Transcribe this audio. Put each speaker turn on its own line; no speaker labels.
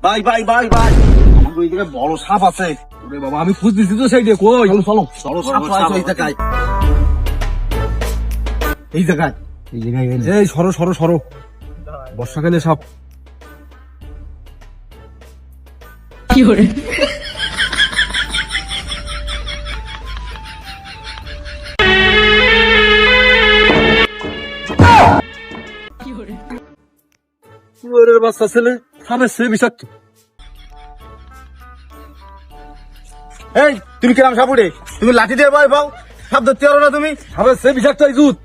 ভাই ভাই ভাই ভাই আমার ওই জায়গায় বড় সাপ আছে। ওরে বাবা আমি খুঁজতেছি তো সেই দিয়ে কই চলো চলো চলো সাপ আছে এই জায়গায় এই জায়গায় এই সরো সরো সরো বর্ষাকালে সাপ কি করে ওরে বাচ্চা ছেলে সাপের সে বিষাক্ত। এই তুমি কিরাম সাপুড়ে তুমি লাঠি দিয়ে ভয় পাও সাপ ধরতে পারো না তুমি সাপের সে বিষাক্ত এই জুত